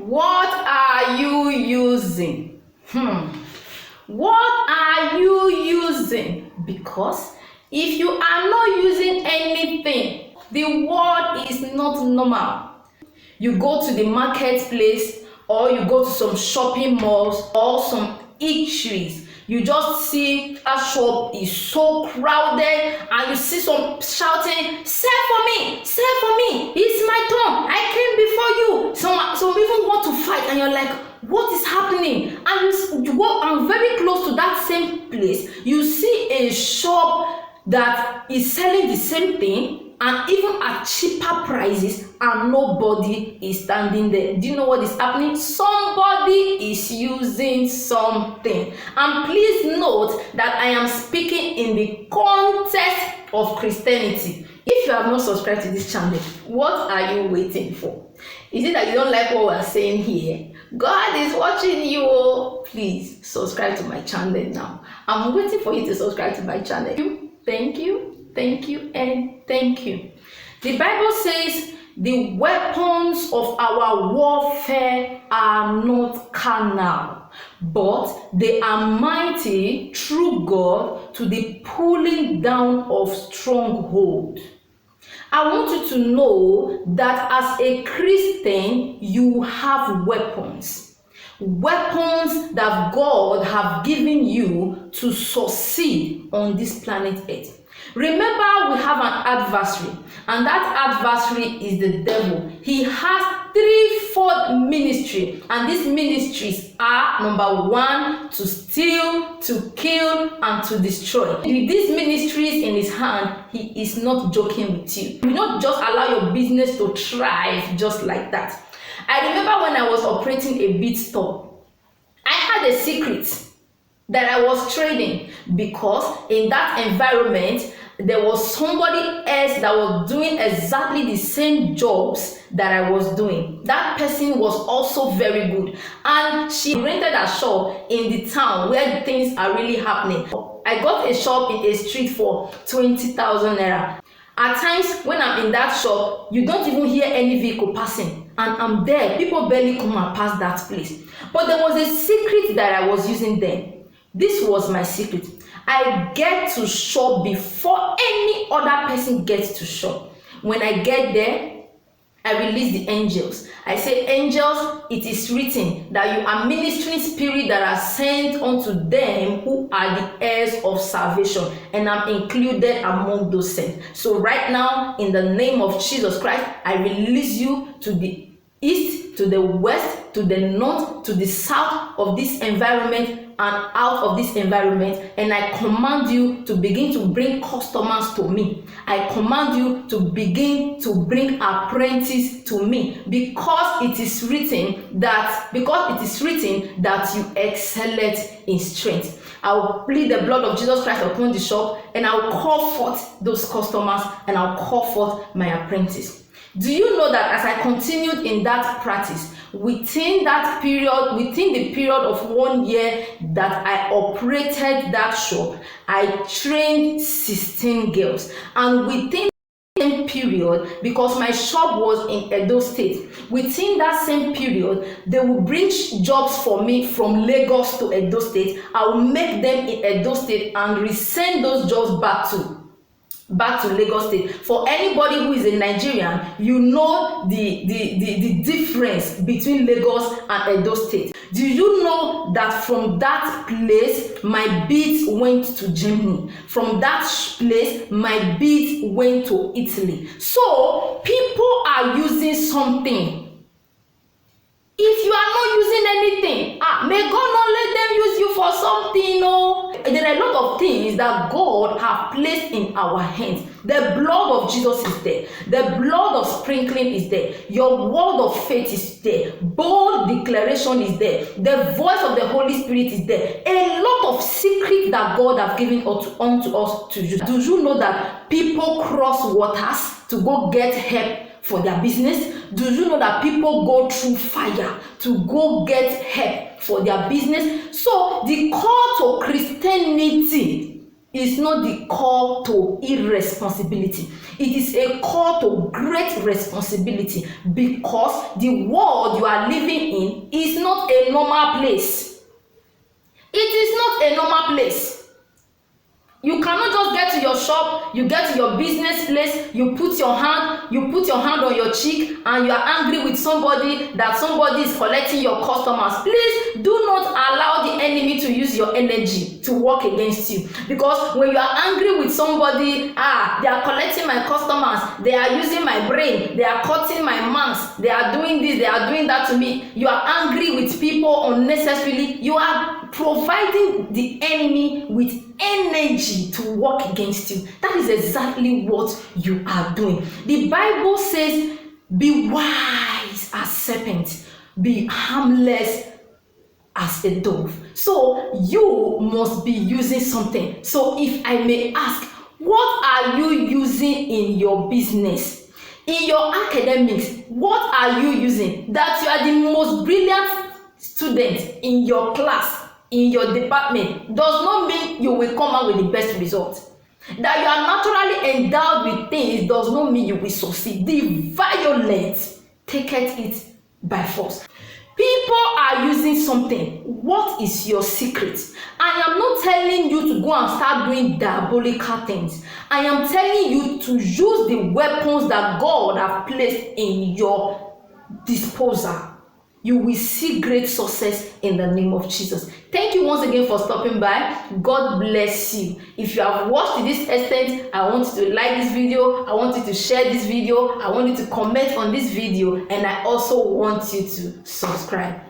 What are you using? What are you using? Because if you are not using anything, the world is not normal. You go to the marketplace, or you go to some shopping malls or some eateries, you just see a shop is so crowded and you see some shouting, "Sell for me, sell for me, it's my turn, I came before you." Some even want to fight, and you're like, what is happening? And you go and very close to that same place, you see a shop that is selling the same thing and even at cheaper prices, and nobody is standing there. Do you know what is happening? Somebody is using something. And please note that I am speaking in the context of Christianity. If you have not subscribed to this channel, what are you waiting for? Is it that you don't like what we are saying here? God is watching you. Please subscribe to my channel now. I'm waiting for you to subscribe to my channel. Thank you, thank you, and thank you. The Bible says the weapons of our warfare are not carnal, but they are mighty through God to the pulling down of strongholds. I want you to know that as a Christian, you have weapons. Weapons that God have given you to succeed on this planet Earth. Remember, we have an adversary, and that adversary is the devil. He has threefold ministry, and these ministries are: number one, to steal, to kill, and to destroy. With these ministries in his hand, he is not joking with you. You will not just allow your business to thrive just like that. I remember when I was operating a bead store, I had a secret that I was trading, because in that environment there was somebody else that was doing exactly the same jobs that I was doing. That person was also very good, and she rented a shop in the town where things are really happening. I got a shop in a street for 20,000 naira. At times when I'm in that shop, you don't even hear any vehicle passing, and I'm there, people barely come and pass that place. But there was a secret that I was using then. This was my secret. I get to shop before any other person gets to shop. When I get there, I release the angels. I say, angels, it is written that you are ministering spirits that are sent unto them who are the heirs of salvation, and I'm included among those sent. So right now, in the name of Jesus Christ, I release you to the east, to the west, to the north, to the south of this environment, and out of this environment, and I command you to begin to bring customers to me. I command you to begin to bring apprentices to me, because it is written that you excel in strength. I will plead the blood of Jesus Christ upon the shop, and I will call forth those customers, and I'll call forth my apprentice. Do you know that as I continued in that practice, within the period of 1 year that I operated that shop, I trained 16 girls. And within the same period, because my shop was in Edo State, within that same period, they will bring jobs for me from Lagos to Edo State. I will make them in Edo State and resend those jobs back to Lagos State. For anybody who is a Nigerian, you know the difference between Lagos and Edo State. Do you know that from that place my beads went to Germany? From that place my beads went to Italy. So people are using something. If you are not using anything, may God not let them use you for something. No, there are a lot of things that God has placed in our hands. The blood of Jesus is there. The blood of sprinkling is there. Your word of faith is there. Bold declaration is there. The voice of the Holy Spirit is there. A lot of secrets that God has given unto us to use. Do you know that people cross waters to go get help for their business? Do you know that people go through fire to go get help for their business? So the call to Christianity is not the call to irresponsibility. It is a call to great responsibility because the world you are living in is not a normal place. It is not a normal place. You cannot just get to your shop, you get to your business place, you put your hand on your cheek, and you are angry with somebody that somebody is collecting your customers. Please do not allow the enemy to use your energy to work against you. Because when you are angry with somebody, they are collecting my customers, they are using my brain, they are cutting my mouth, they are doing this, they are doing that to me. You are angry with people unnecessarily. You are providing the enemy with energy to work against you. That is exactly what you are doing. The Bible says, be wise as serpents, be harmless as a dove. So you must be using something. So if I may ask, what are you using in your business? In your academics, what are you using? That you are the most brilliant student in your class, in your department, does not mean you will come out with the best result. That you are naturally endowed with things does not mean you will succeed. The violent taketh it by force. People are using something. What is your secret? I am not telling you to go and start doing diabolical things. I am telling you to use the weapons that God has placed in your disposal. You will see great success in the name of Jesus. Thank you once again for stopping by. God bless you. If you have watched to this extent, I want you to like this video. I want you to share this video. I want you to comment on this video. And I also want you to subscribe.